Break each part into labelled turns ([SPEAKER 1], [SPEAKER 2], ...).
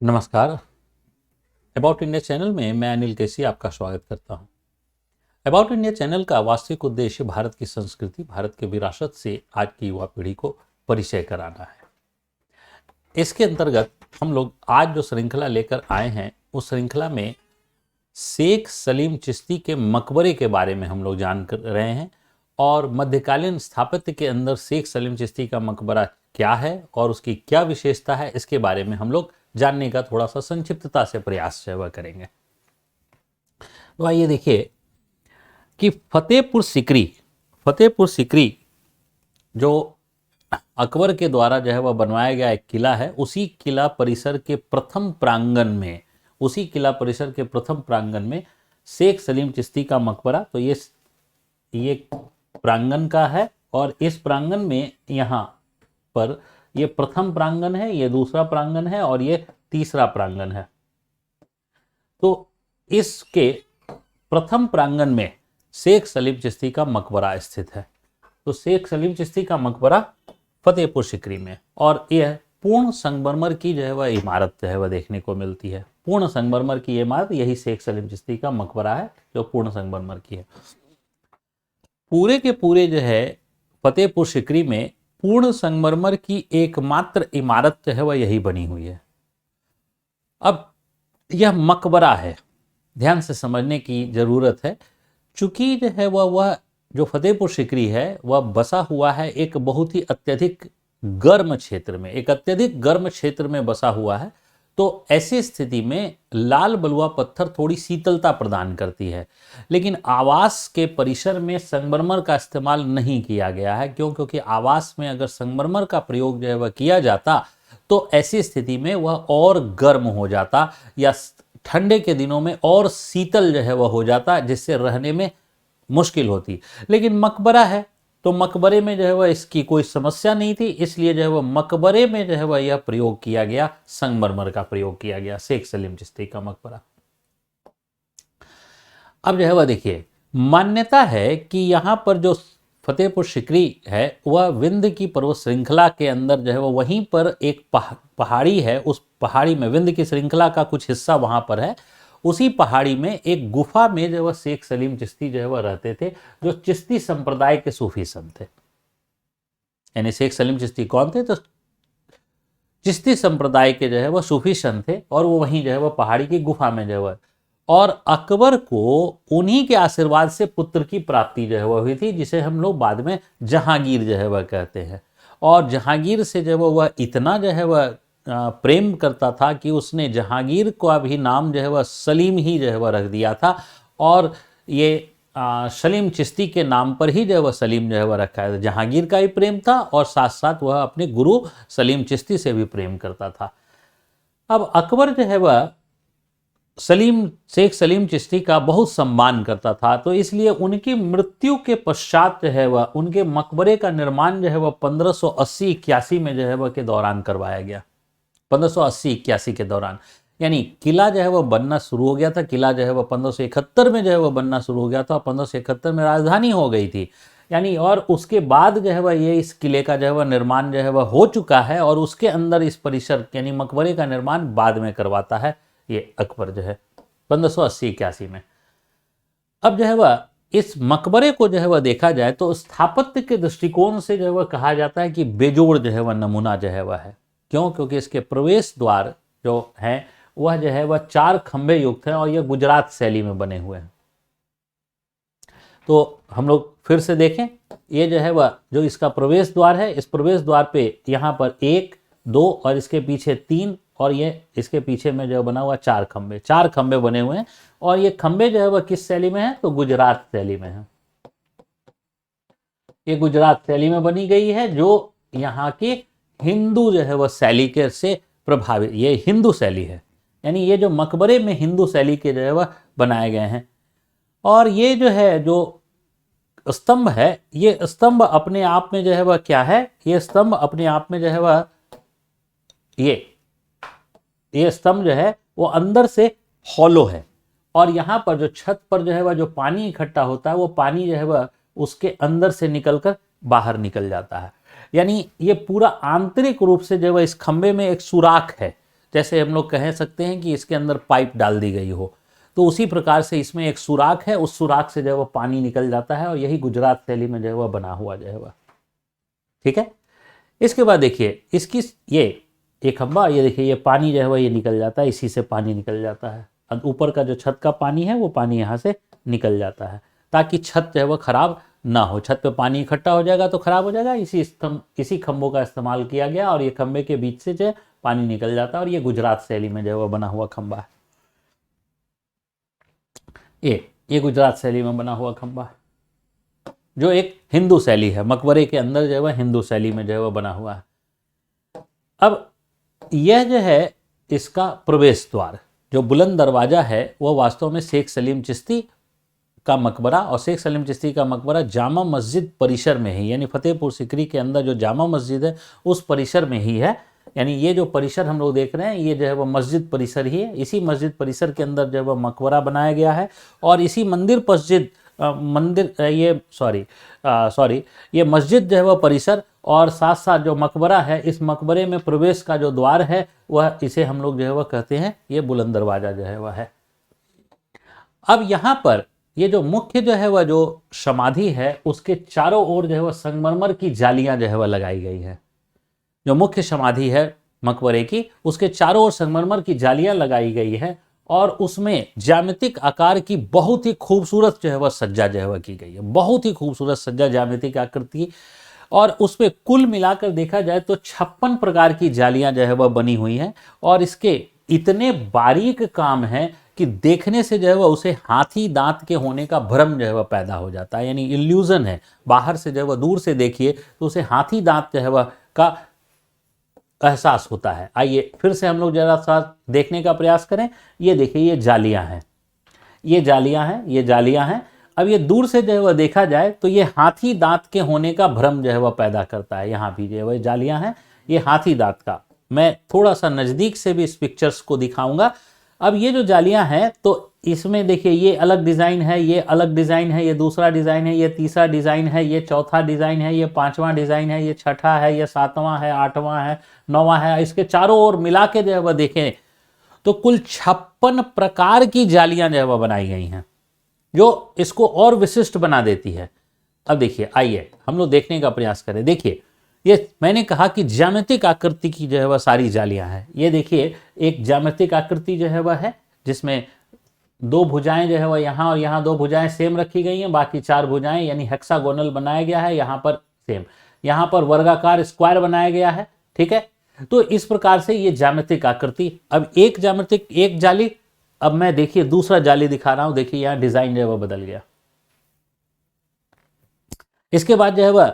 [SPEAKER 1] नमस्कार। About India channel में मैं अनिल केसी आपका स्वागत करता हूं। अबाउट इंडिया चैनल का वास्तविक उद्देश्य भारत की संस्कृति, भारत के विरासत से आज की युवा पीढ़ी को परिचय कराना है। इसके अंतर्गत हम लोग आज जो श्रृंखला लेकर आए हैं, उस श्रृंखला में शेख सलीम चिश्ती के मकबरे के बारे में हम लोग जान कर रहे हैं और मध्यकालीन स्थापत्य के अंदर शेख सलीम चिश्ती का मकबरा क्या है और उसकी क्या विशेषता है, इसके बारे में हम लोग जानने का थोड़ा सा संक्षिप्तता से प्रयास जो है वह करेंगे। तो आइए देखिए कि फतेहपुर सिकरी जो अकबर के द्वारा जो है वह बनवाया गया एक किला है, उसी किला परिसर के प्रथम प्रांगण में शेख सलीम चिश्ती का मकबरा, तो ये प्रांगण का है और इस प्रांगण में यहाँ पर ये प्रथम प्रांगण है, ये दूसरा प्रांगण है और ये तीसरा प्रांगण है। तो इसके प्रथम प्रांगण में शेख सलीम चिश्ती का मकबरा स्थित है। तो शेख सलीम चिश्ती का मकबरा फतेहपुर सिकरी में, और यह पूर्ण संगमरमर की जो है वह इमारत जो है वह देखने को मिलती है। पूर्ण संगमरमर की इमारत, यही शेख सलीम चिश्ती का मकबरा है जो पूर्ण संगमरमर की है। पूरे के पूरे जो है फतेहपुर सिकरी में पूर्ण संगमरमर की एकमात्र इमारत जो है वह यही बनी हुई है। अब यह मकबरा है, ध्यान से समझने की जरूरत है। चूंकि जो है वह जो फतेहपुर सिकरी है वह बसा हुआ है एक बहुत ही अत्यधिक गर्म क्षेत्र में बसा हुआ है, तो ऐसी स्थिति में लाल बलुआ पत्थर थोड़ी शीतलता प्रदान करती है। लेकिन आवास के परिसर में संगमरमर का इस्तेमाल नहीं किया गया है। क्योंकि आवास में अगर संगमरमर का प्रयोग जो है वह किया जाता तो ऐसी स्थिति में वह और गर्म हो जाता या ठंडे के दिनों में और शीतल जो है वह हो जाता, जिससे रहने में मुश्किल होती। लेकिन मकबरा है तो मकबरे में जो है वह इसकी कोई समस्या नहीं थी, इसलिए जो है वह मकबरे में जो है वह यह प्रयोग किया गया, संगमरमर का प्रयोग किया गया, शेख सलीम चिश्ती का मकबरा। अब जो है वह देखिए, मान्यता है कि यहाँ पर जो फतेहपुर सिकरी है वह विंध्य की पर्वत श्रृंखला के अंदर जो है वह वहीं पर एक पहाड़ी है, उस पहाड़ी में विंध्य की श्रृंखला का कुछ हिस्सा वहां पर है। उसी पहाड़ी में एक गुफा में जो वह शेख सलीम चिश्ती जो है वह रहते थे, जो चिश्ती संप्रदाय के सूफी संत थे। यानी शेख सलीम चिश्ती कौन थे? तो चिश्ती संप्रदाय के जो है वह सूफी संत थे और वो वहीं जो है वह पहाड़ी की गुफा में जो है वह, और अकबर को उन्हीं के आशीर्वाद से पुत्र की प्राप्ति जो है वह हुई थी, जिसे हम लोग बाद में जहांगीर जो है वह कहते हैं। और जहांगीर से जो है वह इतना जो है वह प्रेम करता था कि उसने जहांगीर का भी नाम जो है वह सलीम ही जो है वह रख दिया था, और ये सलीम चिश्ती के नाम पर ही जो है वह सलीम जो है वह रखा है। जहांगीर का भी प्रेम था और साथ साथ वह अपने गुरु सलीम चिश्ती से भी प्रेम करता था। अब अकबर जो है वह शेख सलीम चिश्ती का बहुत सम्मान करता था, तो इसलिए उनकी मृत्यु के पश्चात जो है वह उनके मकबरे का निर्माण जो है वह 1580-81 में जो है वह के दौरान करवाया गया। 1580-81 के दौरान, यानी किला जो है वह बनना शुरू हो गया था। किला जो है वह 1571 में जो है वह बनना शुरू हो गया था और 1571 में राजधानी हो गई थी, यानी, और उसके बाद जो है वह ये इस किले का जो है वह निर्माण जो है वह हो चुका है, और उसके अंदर इस परिसर यानी मकबरे का निर्माण बाद में करवाता है ये अकबर जो है 1580-81 में। अब जो है वह इस मकबरे को जो है वह देखा जाए तो स्थापत्य के दृष्टिकोण से जो है वह कहा जाता है कि बेजोड़ जो है वह नमूना जो है वह है। क्यों? क्योंकि इसके प्रवेश द्वार जो है वह जो है वह 4 खंभे युक्त हैं और यह गुजरात शैली में बने हुए हैं। तो हम लोग फिर से देखें, ये जो है वह जो इसका प्रवेश द्वार है, इस प्रवेश द्वार पे यहाँ पर 1, 2 और इसके पीछे 3 और ये इसके पीछे में जो बना हुआ 4 खंभे बने हुए हैं। और ये खंभे जो है वह किस शैली में है? तो गुजरात शैली में है। ये गुजरात शैली में बनी गई है, जो यहाँ की हिंदू जो है वह शैली के से प्रभावित, ये हिंदू शैली है। यानी ये जो मकबरे में हिंदू शैली के जो है वह बनाए गए हैं। और ये जो है जो स्तंभ है, ये स्तंभ अपने आप में जो है वह क्या है? ये स्तंभ अपने आप में जो है वह ये स्तंभ जो है वो अंदर से हॉलो है, और यहाँ पर जो छत पर जो है वह जो पानी इकट्ठा होता है वो पानी जो है वह उसके अंदर से निकलकर बाहर निकल जाता है। यानी ये पूरा आंतरिक रूप से जो है इस खंबे में एक सुराख है, जैसे हम लोग कह सकते हैं कि इसके अंदर पाइप डाल दी गई हो, तो उसी प्रकार से इसमें एक सुराख है, उस सुराख से जो है वो पानी निकल जाता है और यही गुजरात शैली में जो है वह बना हुआ जो है वह। ठीक है, इसके बाद देखिए इसकी ये खंबा, ये देखिए ये पानी जो है वह ये निकल जाता है, इसी से पानी निकल जाता है, ऊपर का जो छत का पानी है वो पानी यहाँ से निकल जाता है ताकि छत जो है वह खराब ना हो। छत पे पानी इकट्ठा हो जाएगा तो खराब हो जाएगा, इसी खंभों का इस्तेमाल किया गया और ये खंबे के बीच से जो पानी निकल जाता है और ये गुजरात शैली में जो है वह बना हुआ खंबा है। ये गुजरात शैली में बना हुआ खंबा जो एक हिंदू शैली है, मकबरे के अंदर जो है वह हिंदू शैली में जो है वह बना हुआ है। अब यह जो है इसका प्रवेश द्वार, जो बुलंद दरवाजा है वह वास्तव में शेख सलीम चिश्ती का मकबरा, और शेख सलीम चिश्ती का मकबरा जामा मस्जिद परिसर में है, यानी फतेहपुर सीकरी के अंदर जो जामा मस्जिद है उस परिसर में ही है। यानी ये जो परिसर हम लोग देख रहे हैं ये जो है वह मस्जिद परिसर ही है। इसी मस्जिद परिसर के अंदर जो है वह मकबरा बनाया गया है और इसी ये मस्जिद जो है वह परिसर और साथ साथ जो मकबरा है, इस मकबरे में प्रवेश का जो द्वार है वह, इसे हम लोग जो है वह कहते हैं ये बुलंद दरवाजा जो है वह है। अब यहाँ पर ये जो मुख्य जो है वह जो समाधि है उसके चारों ओर जो है वह संगमरमर की जालियां जो है वह लगाई गई है। जो मुख्य समाधि है मकबरे की उसके चारों ओर संगमरमर की जालियां लगाई गई है और उसमें ज्यामितिक आकार की बहुत ही खूबसूरत जो है वह सज्जा जो है वह की गई है, बहुत ही खूबसूरत सज्जा, ज्यामितिक आकृति। और उसमें कुल मिलाकर देखा जाए तो 56 प्रकार की जालियां जो है वह बनी हुई हैं और इसके इतने बारीक काम है कि देखने से जो है वह उसे हाथी दांत के होने का भ्रम जो है वह पैदा हो जाता है, यानी इल्यूजन है। बाहर से जो है वह दूर से देखिए तो उसे हाथी दांत जो है वह का एहसास होता है। आइए फिर से हम लोग जरा सा देखने का प्रयास करें। ये देखिए ये जालियां हैं, ये जालियां हैं, ये जालियां हैं। अब ये दूर से जो है वह देखा जाए तो ये हाथी दांत के होने का भ्रम जो है वह पैदा करता है। यहाँ भी जो है वह जालियां हैं, ये हाथी दांत का। मैं थोड़ा सा नज़दीक से भी इस पिक्चर्स को दिखाऊंगा। अब ये जो जालियां हैं तो इसमें देखिए ये अलग डिज़ाइन है, ये अलग डिज़ाइन है, ये दूसरा डिज़ाइन है, ये तीसरा डिज़ाइन है, ये चौथा डिज़ाइन है, ये पांचवा डिज़ाइन है, ये छठा है, ये सातवां है, आठवां है, नौवां है। इसके चारों ओर मिला के जो है वह देखें तो कुल 56 प्रकार की जालियां जो है वह बनाई गई हैं जो इसको और विशिष्ट बना देती है। अब देखिए, आइए हम लोग देखने का प्रयास करें। देखिए ये मैंने कहा कि ज्यामितिक आकृति की जो है वह सारी जालियां हैं। ये देखिए एक ज्यामितिक आकृति जो है वह है जिसमें 2 भुजाएं जो है वह यहाँ और यहाँ 2 भुजाएं सेम रखी गई हैं, बाकी 4 भुजाएं यानी हेक्सागोनल बनाया गया है। यहाँ पर सेम, यहाँ पर वर्गाकार स्क्वायर बनाया गया है। ठीक है, तो इस प्रकार से ये ज्यामितिक आकृति। अब एक जाली, अब मैं देखिए दूसरा जाली दिखा रहा हूं। देखिए यहाँ डिजाइन जो है वह बदल गया। इसके बाद जो है वह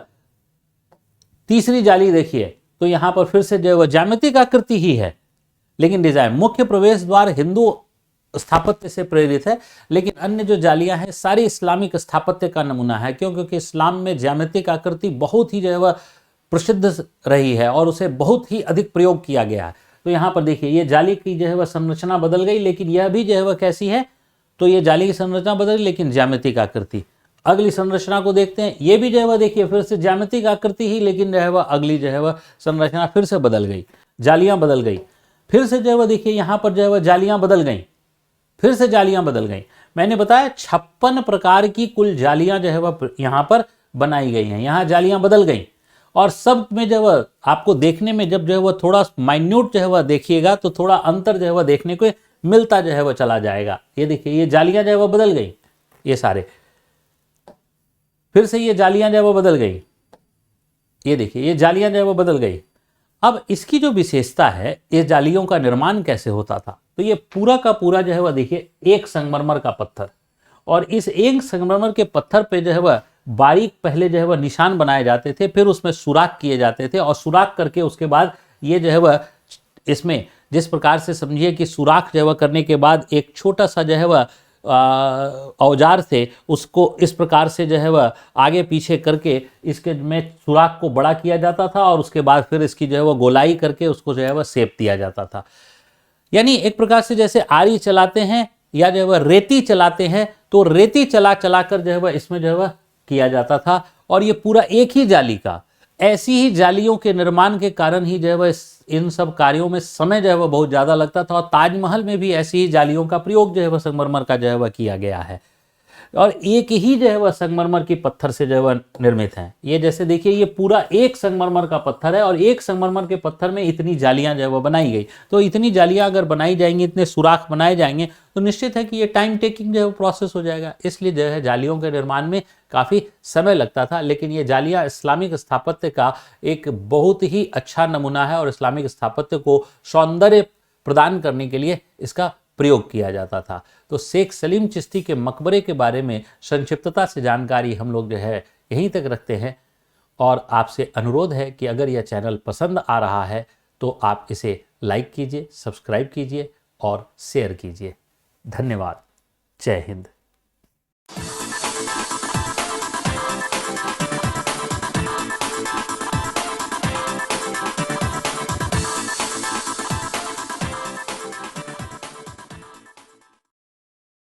[SPEAKER 1] तीसरी जाली देखिए तो यहां पर फिर से जो है वह ज्यामितिक आकृति ही है लेकिन डिजाइन। मुख्य प्रवेश द्वार हिंदू स्थापत्य से प्रेरित है लेकिन अन्य जो जालियां हैं सारी इस्लामिक स्थापत्य का नमूना है, क्योंकि इस्लाम में ज्यामितिक आकृति बहुत ही जो है वह प्रसिद्ध रही है और उसे बहुत ही अधिक प्रयोग किया गया है। तो यहाँ पर देखिए ये जाली की जो है वह संरचना बदल गई लेकिन यह भी जो है वह कैसी है, तो ये जाली की संरचना बदल गई लेकिन ज्यामितिक आकृति। अगली संरचना को देखते हैं, ये भी जो है वह देखिए फिर से ज्यामितिक आकृति ही लेकिन जो है वह अगली जो है वह संरचना फिर से बदल गई, जालियां बदल गई। फिर से जो है वह देखिए यहाँ पर जो है वह जालियां बदल गई, फिर से जालियां बदल गई। मैंने बताया 56 प्रकार की कुल जालियां जो है वह यहाँ पर बनाई गई हैं। यहाँ जालियां बदल गई और सब में जो है आपको देखने में जब जो है वह थोड़ा माइन्यूट जो है वह देखिएगा तो थोड़ा अंतर जो है वह देखने को मिलता जो है वह चला जाएगा। ये देखिए ये जालियां जो है वह बदल गई, ये सारे, फिर से ये जालियां जो है वह बदल गई। ये देखिए ये जालियां जो है वह बदल गई। अब इसकी जो विशेषता है, ये जालियों का निर्माण कैसे होता था, तो ये पूरा का पूरा जो है वह देखिए एक संगमरमर का पत्थर, और इस एक संगमरमर के पत्थर पे जो है वह बारीक पहले जो है वह निशान बनाए जाते थे, फिर उसमें सुराख किए जाते थे और सुराख करके उसके बाद ये जो है वह इसमें जिस प्रकार से समझिए कि सुराख जो है वह करने के बाद एक छोटा सा जो है वह औजार से उसको इस प्रकार से जो है वह आगे पीछे करके इसके में सुराख को बड़ा किया जाता था और उसके बाद फिर इसकी जो है वह गोलाई करके उसको जो है वह सेप दिया जाता था। यानी एक प्रकार से जैसे आरी चलाते हैं या जो है वह रेती चलाते हैं, तो रेती चला चला कर जो है वह इसमें जो है वह किया जाता था। और ये पूरा एक ही जाली का, ऐसी ही जालियों के निर्माण के कारण ही जो है वह इन सब कार्यों में समय जो है वह बहुत ज़्यादा लगता था, और ताजमहल में भी ऐसी ही जालियों का प्रयोग जो है वह संगमरमर का जो है वह किया गया है। और एक ही जो है वह संगमरमर की पत्थर से जो है वह निर्मित है। ये जैसे देखिए, ये पूरा एक संगमरमर का पत्थर है और एक संगमरमर के पत्थर में इतनी जालियां जो है वह बनाई गई। तो इतनी जालियां अगर बनाई जाएंगी, इतने सुराख बनाए जाएंगे, तो निश्चित है कि ये टाइम टेकिंग जो है प्रोसेस हो जाएगा। इसलिए जो है जालियों के निर्माण में काफ़ी समय लगता था। लेकिन ये जालियाँ इस्लामिक स्थापत्य का एक बहुत ही अच्छा नमूना है और इस्लामिक स्थापत्य को सौंदर्य प्रदान करने के लिए इसका प्रयोग किया जाता था। तो शेख सलीम चिश्ती के मकबरे के बारे में संक्षिप्तता से जानकारी हम लोग जो है यहीं तक रखते हैं, और आपसे अनुरोध है कि अगर यह चैनल पसंद आ रहा है तो आप इसे लाइक कीजिए, सब्सक्राइब कीजिए और शेयर कीजिए। धन्यवाद। जय हिंद।